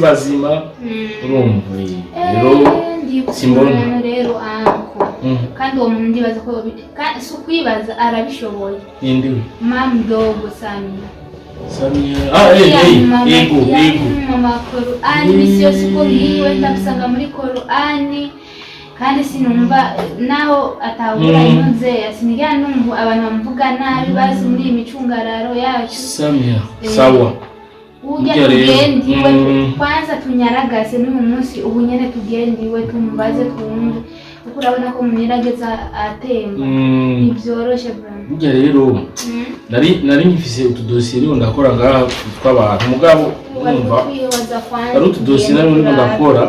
bazima urumva rero simbona rero anko kandi uwo muntu ndibaza ko sukwibaza arabishoboye indiwe mamdogo Samia ego mama Qur'ani bisiyo siko hiwe ndabisanga muri Qur'ani kandi sinumva naho atahura inze asiniga numva abantu bamuvuga nabi basi muri imicungararo yacu Samia sawa ujya tugendiwe kwanza tunyaragase n'uyu munsi ubu nyene tugendiwe tumubaze twumve kuko urabona ko munirageza atemba nibyoroshe bro ujya rero nari ngifise utudosiye rero ndakora ngaha tw'abantu mugabo umva ari utudosiye nari ndakora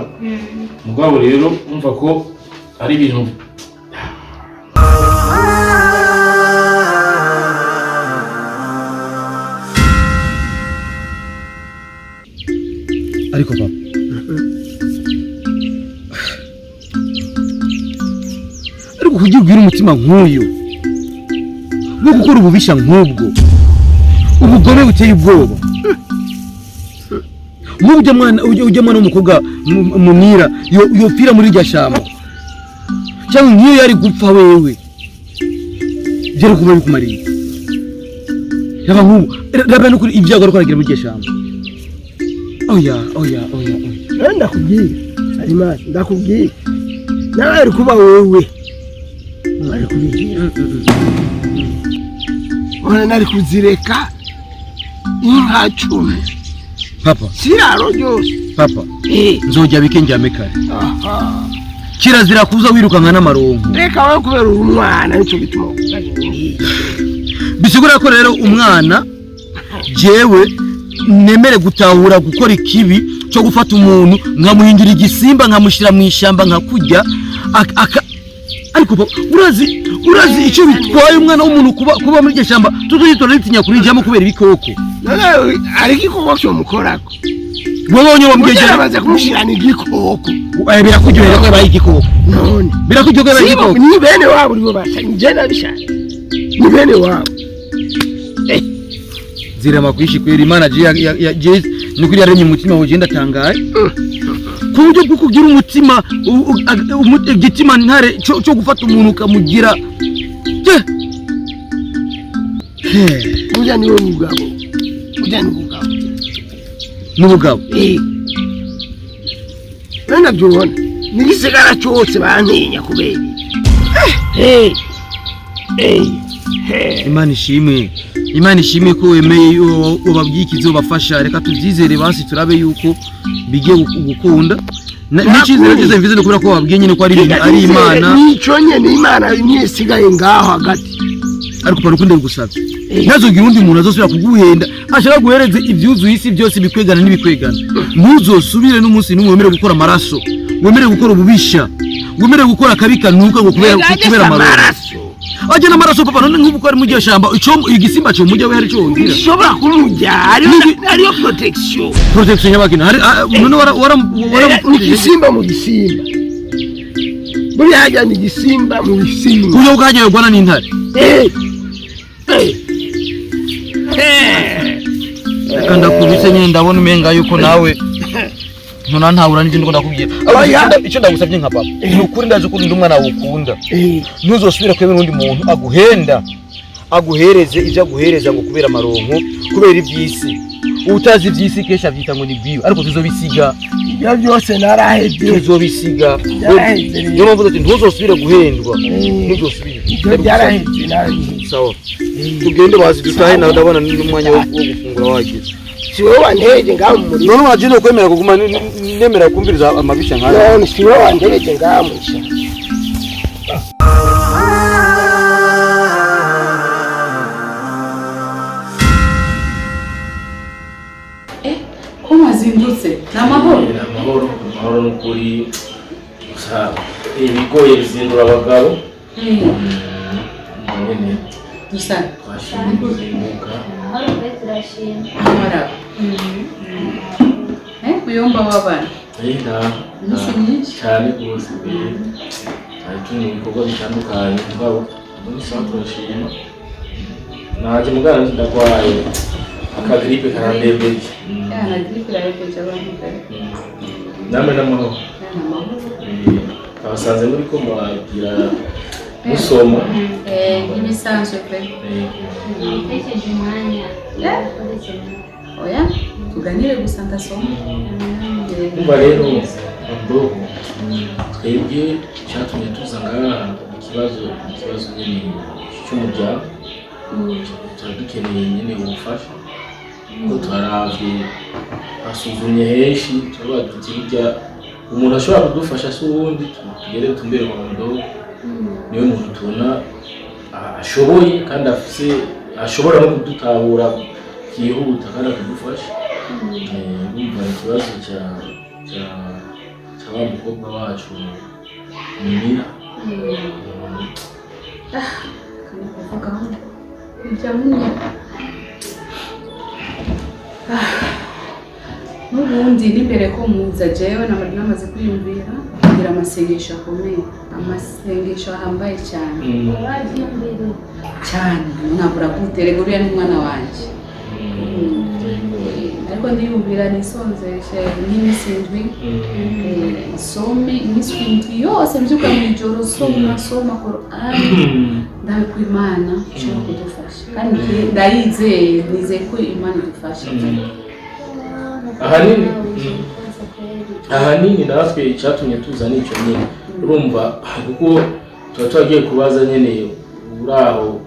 mugabo rero umva ko ari ibintu ariko papa ariko kugira ubwira umutima nk'uyu no gukora ububisha nk'ubwo ubugome buteye ubwoba ujya mwana w'umukobwa munira yopfira muri iryo shamba cyangwa nk'iyo yari gupfa wewe byari kuba bikumariye yaba nk'ubu raba n'ukuri ibyago ariko aragira muri iryo shamba oya ndakubwira Arimasi ndakubwira nawe ari kuba wewe ari kubigira ona nari kuzireka inka 10 papa siraro ryose papa nzojya bikenjame kare kirazira kuza wirukanka n'amarongo reka we kubera umwana nico bituma bisigura ko rero umwana jewe nemere gutahura gukora ikibi cyo gufata umuntu nkamuhindura igisimba nkamushira mu ishamba nkakurya ariko urazi icyo bitwaye umwana w'umuntu kuba muri iryo shamba tutuyitora ritinya kurijamo kubera ibikoko ari igikoko cyo mukorako wabonye wamwegereye baze kumushirana igikoko birakuryohera ko yabaye igikoko none birakuryohera ko yabaye igikoko ni bene wabo nibo batanye je nabishaka ni bene wabo zirema kwishikira Imana je nukuri yarenye umutima waje ndatangaye ku buryo bwo kugira umutima igitima ntare cyo gufata umuntu ukamugira ujya ni umugabo n'ubugabo wenda byubona nigisigara cyose bantinya kubera Imana ishimwe ko wemeye ubabyikizo bafasha reka tuvyizere basi turabe yuko bigiye gukunda n'ikizere cyiza mvize no kubera ko wabwiye nyine ko ari Imana nico nyene Imana imyesigaye ngaho hagati ariko parukunde gusabye ntazogira undi muntu azosubira kuguhenda ashaka guhereza ibyuzuye isi byose bikwegana n'ibikwegana ntuzosubire n'umunsi n'umwe wemere gukora amaraso wemere gukora ububisha wemere gukora kabika nuka ngo kubera amaraso ajana amaraso papa none nk'ubu ko ari mu gihe shamba igisimba cyo mujya we hari cyo ngira ishobora kumujya ariyo protection y'abagina none wara igisimba mu gisimba buri hajya ni igisimba mu gisimba uyo ukaje yogwana n'intare kanda kubise nyine ndabona umenga yuko nawe nona ntawura n'indi ngo ndakubwira icyo ndagusabye nka papa ni ukuri ndaje ko ndi umwana wukunda ntuzosubira kwemera undi muntu aguhereze ibyo aguhereza ngo kubera amaronko kubera ibyisi utazi ibyisi kesha byita ngo ni biwe ariko tuzobisiga ibyo byose narahebye tuzobisiga niyo mpamvu ati ntuzosubire guhendwa ntuzosubire ibyo byarahebye narahebye sawa tugende bazi dutahe nawe ndabona n'umwanya wo gufungura wagize si wowe wantereje ngaho mu murima. none waje no kwemera kuguma nemera kumviriza amabisha nkaya none si wowe wantereje ngaho mu isha. ko mwazindutse n'amahoro amahoro n'ukuri gusa ibigoye bizindura abagabo nyine gusa twashimye kuzinduka amara uyomba w'abana iminsi myinshi cyane rwose ari turi mu bikorwa bitandukanye mugabo muri saa turashima naje mugana ndagwaye akagripe karandembeje na gripe irarekeje abantu kare namwe n'amahoro abasanze muri ko mwagira musoma nk'ibisanzwe pe Tekeje umwanya oya tuganire gusa ndasoma umva rero abdo twebwe cyatumye tuza ngaha ikibazo nyine cy'umuryango tuba dukeneye nyine ubufasha ko twaravye asuzumye henshi tuba dutirya umuntu ashobora kudufasha si uwundi tugere tumbere mu ndobo niyo muntu tubona ashoboye kandi afise ashobora no kudutahura kihuta kandi akadufasha bumva ikibazo cya wa mukobwa wacu Mimira n'ubundi n'imbere ko muza jewe namaze kwiyumvira kugira amasengesho akomeye amasengesho ahambaye cyane cyane nabura guterega uriya n'umwana wanjye ariko ndiyumvira nisonzeshe n'iminsi indwi isome iminsi indwi yose mbyuka mu ijoro soma Korani ndabe ko Imana ishobora kudufasha kandi nizeye ko Imana idufasha ahanini natwe icyatumye tuza n'icyo nyine urumva kuko tuba twagiye kubaza nyine uraho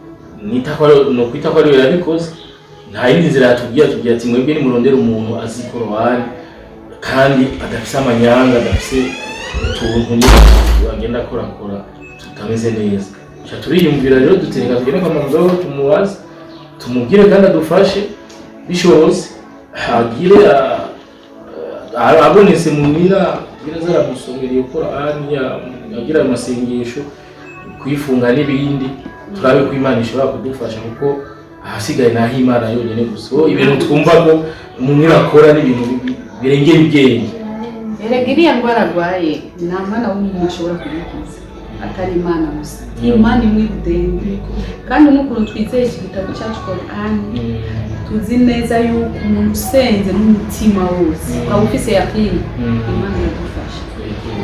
nokwita ko ariwe yabikoze nta yindi nzira yatubwira ati mwebwe nimurondera umuntu azi Korowani kandi adafise amanyanga adafise utuntu agenda akorakora tutameze neza turiyumvira rero dutereka tugende kwa mugabo tumubaze tumubwire kandi adufashe bishobotse agire abonetse mu mira agira zaramusomera iyo Korani agira amasengesho kwifunga n'ibindi turabe ko Imana ishobora kudufasha kuko ahasigaye naho Imana yonyine gusa ibintu twumva ko umuntu akora n'ibintu birengera ubwenge erega iriya ndwara arwaye nta mwana w'umuntu ashobora kuyikiza atari Imana gusa Imana imwe budende kandi n'ukuntu twizeye iki gitabo cyacu Korani tuzi neza yuko umuntu usenze n'umutima wose ukaba ufise yakini Imana yagufasha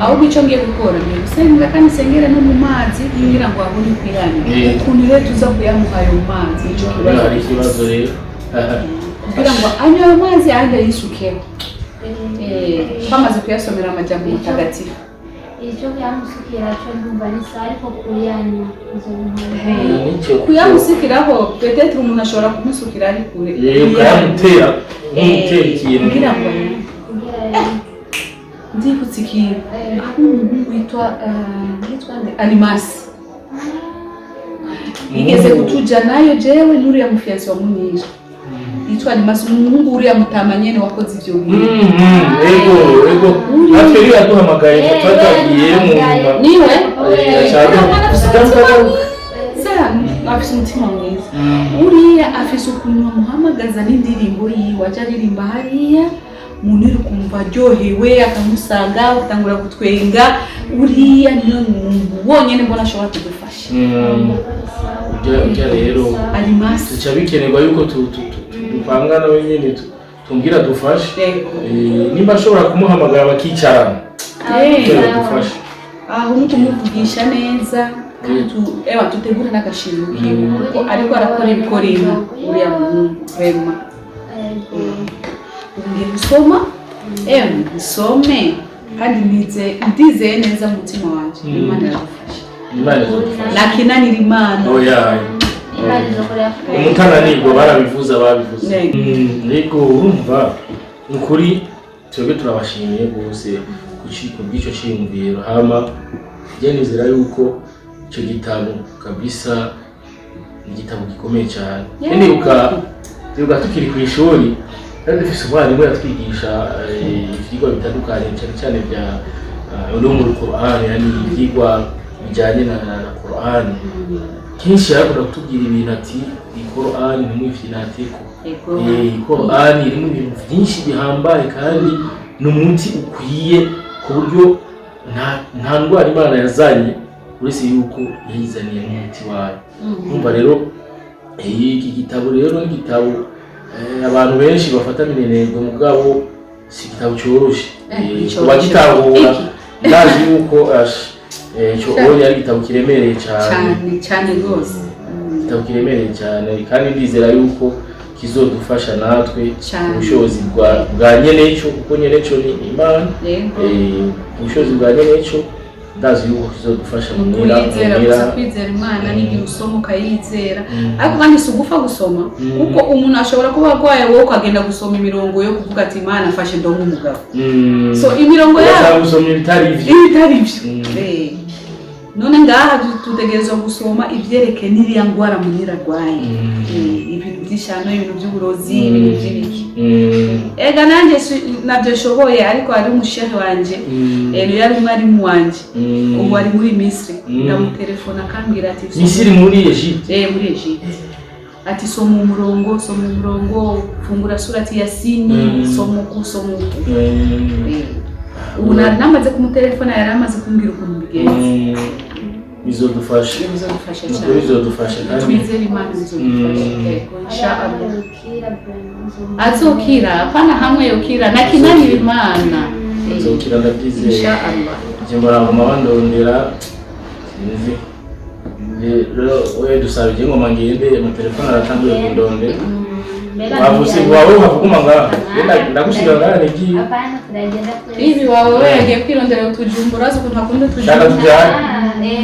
ahubwo icyo ngiye gukora ni gusenga kandi sengera no mu mazi kugira ngo abone kwirani ukuntu rero tuza kuyamuha ayo mazi icyo kibazo rero kugira ngo anywe ayo mazi ahandi yisukeho bamaze kuyasomera amajambo mutagatifu icyo kuyamusukira cyo ndumva ni sawa ariko kuyanywa kuyamusikiraho peut-être umuntu ashobora kumusukira ari kure ukayamutera ikintu kugira ngo ndibutse ikintu aho umuhungu witwa Alimasi igeze kutuja nayo jewe n'uriya mufiyansi wa Munira yitwa Alimasi umuhungu uriya mutama nyene wakoze ivyo bintu ego natwe rero yaduhamagaye twatagiye mu nyuma niwe afise umutima mwiza uriya afise ukuntu bamuhamagaza n'indirimbo yiwe aja aririmba hariya Munira ukumva aryohewe akamusanga utangura gutwenga uriya niyo bonyene mbona ashobora kudufasha ujya rero Alimasi tuca bikenerwa yuko dupangana wenyine tumbwira dufashe nimba ashobora kumuhamagara bakicarana dufashe aho n'ukumuvugisha neza tutegura n'agashimwe ariko arakora ibikorino uriya muhungu wema ngiye gusoma nsome kandi ndizeye neza mu mutima wanjye Imana iragufasha nakinanira Imana imana izokorera umutananirwa barabivuza babivuze Yego. yego urumva ni ukuri twebwe turabashimiye rwose ku bw'icyo cyiyumviro hama njye nizera yuko icyo gitabo kabisa ni igitabo gikomeye cyane ndibuka tukiri ku ishuri kandi dufise umwarimu yatwigisha ivyigwa bitandukanye cyane cyane bya ulumul Qur'an, yani ivyigwa bijyanye na Qur'an. Kenshi yakunda kutubwira ibintu ati Qur'an ni mwifyinateko. Qur'an irimo ibintu byinshi bihambaye kandi n'umunsi ukwiye ku buryo nta ndwara Imana yazanye uretse yuko yayizaniye n'umuti wayo. Umva rero iki gitabo rero ni igitabo abantu benshi bafata minenegwe mugabo si igitabo cyoroshe. Kubagitahura ndazi yuko cyo ari igitabo kiremereye cyane rwose. Igitabo kiremereye cyane kandi ndizera yuko kizodufasha natwe ubushobozi bwa nyeneco kuko nyeneco ni Imana. Ubushobozi bwa nyeneco ndazi yuko kizodufasha mu kwizera Imana n'igihe usoma ukayizera ariko kandi si ugufa gusoma kuko umuntu ashobora kuba arwaye wowe ukagenda gusoma imirongo yo kuvuga ati Imana afashe ndo nk'umugabo so imirongo yawe gusoma ibitari ivyo none ngaha tutegerezwa gusoma ivyereke n'iriya ngwara munira rwaye ibintu by'ishano ibintu by'uburozi ibintu by'ibiki ega nanjye nabyo shoboye ariko ari umushehe wanje yari mwarimu wanje ubu ari muri Misiri ndamutelefona akambwira ati Misiri muri Egypte muri Egypte ati soma umurongo fungura surati Yasini soma uku ubu namaze kumutelefona yari amaze kumbwira ukuntu bigenze bizodufasha cyane twizere Imana bizodufasha inshallah azokira apana hamwe yokira nakinanira Imana azokira ndabyizeye inshallah jembara mu mabandondera sinzi rero oye dusabye ngo mangende mu telefone aratanguye kundondera wavuze wawe wavuguma ngaha ndagushira ngaha niki apana turagenda ibi wawe yagiye kwirondera utujumbura zo ntakunda shaka tujyane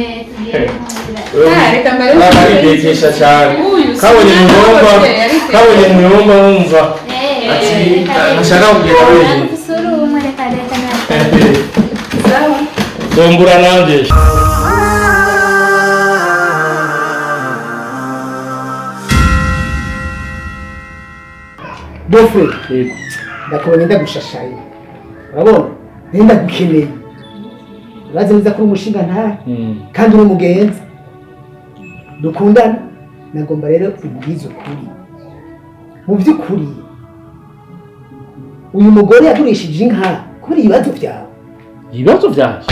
reka mbere ndekesha cyane kabonye muyomba wumva ati nashaka kugenda wenyine dombura nanje Bofe, ndakubonye ndagushashaye. Urabona? Nenda gukeneye. Uraze neza ko umushinga nta kandi uri umugenzi. Dukundana nagomba rero ubwizo kuri. Mu by'ukuri uyu mugore yagurishije inka kuri ibibazo byawe. Ibibazo byaje?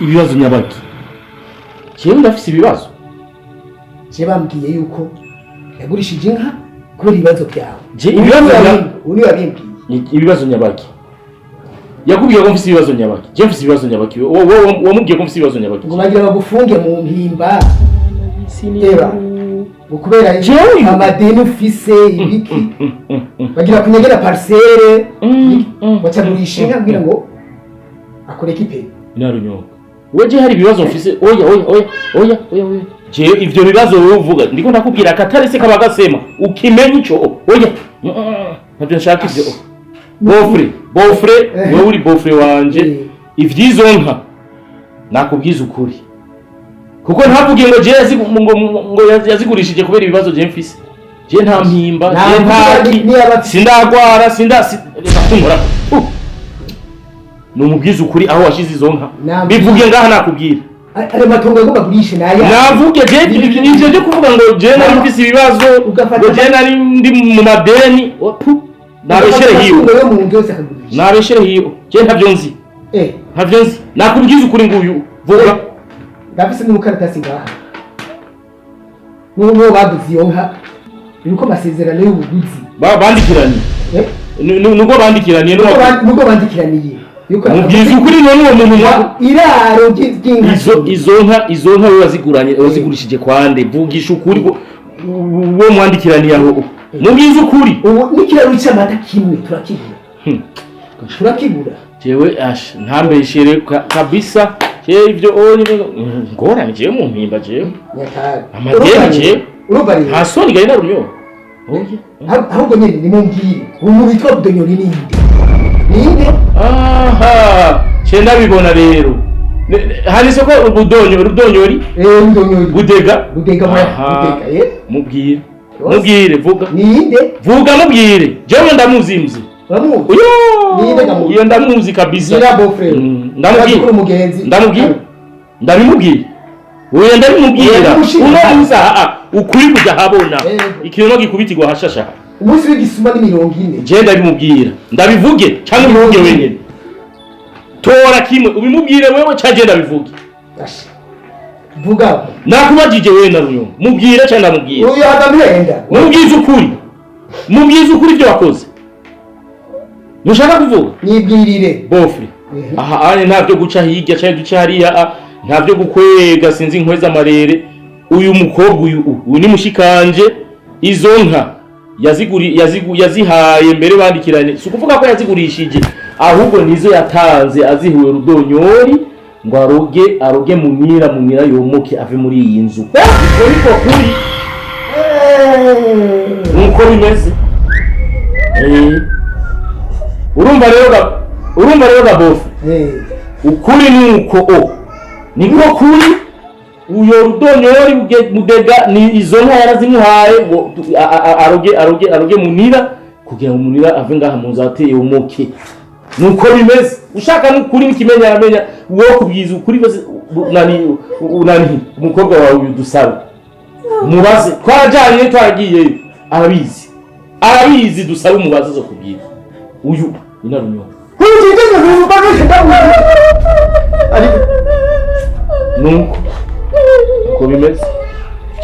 Ibibazo nyabaki? Jewe ndafise ibibazo. Je bambwiye yuko yagurishije inka kuri ibibazo byawe. Ibibazo nyabaki yakubwiye ko mfise ibibazo nyabaki je mfise ibibazo nyabaki wamubwiye ko mfise ibibazo nyabaki ngo bagira bagufunge mu mpimba sineba ukubera amadeni ufise ibiki bagira kunyegera parcelle bacagurisha inka kugira ngo akoreke ipe narunyonga weje hari ibibazo mfise oya je ivyo bibazo wowe uvuga ndiko ndakubwira akatarese kabagasema ukimenya ico oya ntabyo nshaka ivyo bofre wewe uri bofre wanje ivyizo nka nakubwiza ukuri kuko ntavugiye ngo je ngo yazigurishije kubera ibibazo je mfise je nta mpimba je ntaki sindagwara sindakunkora numubwiza ukuri aho washize izo nka bivuge ngaha nakubwira ari matongo yo bagurisha naya navuge je ivyo byo kuvuga ngo je nari mfise ibibazo ngo je nari ndi mu madeni nabeshere hiyo nabeshere hiyo je ntavyo nzi ntavyo nzi nakubwiza ukuri nguyu vuga ndafise n'umukaratasi ngaha n'uwo baguze iyo nka yuko masezerano y'ubuguzi bandikiranye nuko bandikiranye nuko bandikiraniye mubwiza ukuri none uwo muntu iraro ry'inka izo nka we wazigurishije kwande vugisha ukuri wo mwandikiraniye aho mubwiza ukuri ubu n'ikiraro cy'amata kimwe turakigura jewe ntambeshere kabisa ibyo ngorane jewe mu mpimba jewe nyakari amadeni jewe urumva rero nta soni gari na runyo ahubwo nyine nimumbwire umuntu witwa budonyori ninde aha cyenda bibona rero hari soko rudonyori budonyori budega mubwire vuga mubwire jewe ndamuzi iyo ndamuzi kabisa ndabimubwira uyu ndabimubwira unomuza ukuri kujya habona ikintu gikubitirwa hashasha umunsi w'igisuma ni 40 je ndabimubwira ndabivuge cyangwa bivuge wenyine tora kimwe ubimubwire wewe cyangwa ndabivuge vuga nakubajije wewe na runyo mubwire cyangwa ndamubwira uyu adamwenda mubwize ukuri ibyo wakoze nushaka kuvuga nibwirire bofre aha ane ntabyo guca hirya cyangwa duca hariya ntabyo gukwega sinzi inkweza amarere uyu mukobwa uyu ni mushikanje izo nka yazihaye mbere bandikiranye si ukuvuga ko yazigurishije ahubwo nizo yatanze azihuye rudonyori ngo aroge mumira yomoke ave muri iyi nzu ariko kuri nuko bimeze urumva rero gabofu ukuri nuko niko kuri uyo rudonyori mudega ni izo nka yarazimuhaye ngo aroge munira kugira ngo munira ave ngaha munzu ateye umuke nuko bimeze ushaka n'ukuri n'ikimenya aramenya wo kubwiza ukuri nani umukobwa wawe udusaba mubaze twajanye twagiye arabizi dusaba umubaze zo kubwira uyu inarunyo nuko uko bimeze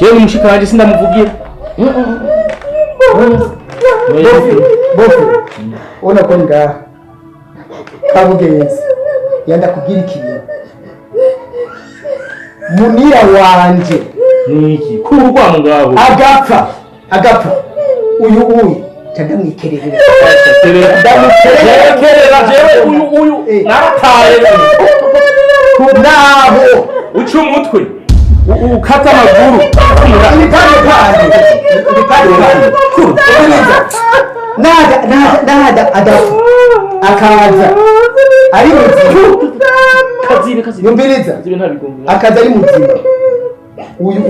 jewe umushikanje sindamuvugira bofe ona ko ngaha kabugenzi yanda kugira ikintu munira wanje niki kurwa mugabo agapfa uyu ndamwikerera jewe uyu narataye naho uca umutwe ukata amaguru nada adafu akaza ari muzima yumviriza akaza ari muzima uyu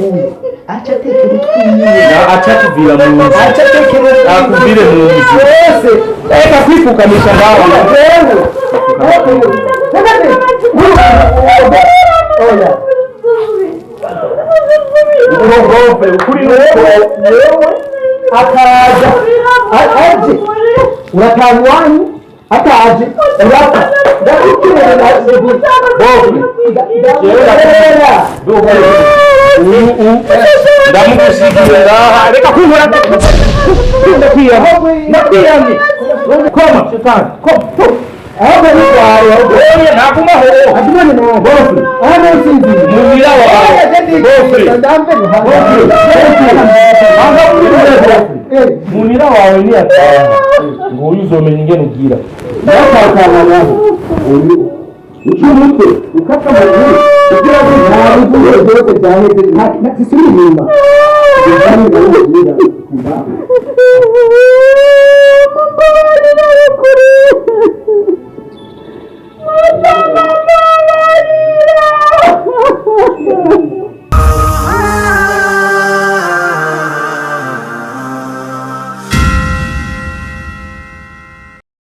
acha tekera utwiye acha tuvira mu nzu acha tekera akuvire mu nzu yose eka kwifukamisha ngaho oya urogope ukuri wewe akaza aje uratangwanyu ataje urapa ndakukira nazibi bobe ndamugusigiye ngaha reka kwihora ndakwiyamye koma shetani ahubwo ni wawe nagumaho atumane no bofe aho sinzi mumira wawe bofe ndambe munira wawe ni ataha ngo uzomenya ingene ugira yakakana nabo uyu umutwe ukata amaguru kugira ngo ntabwo byose byaheze ntakisuri inyuma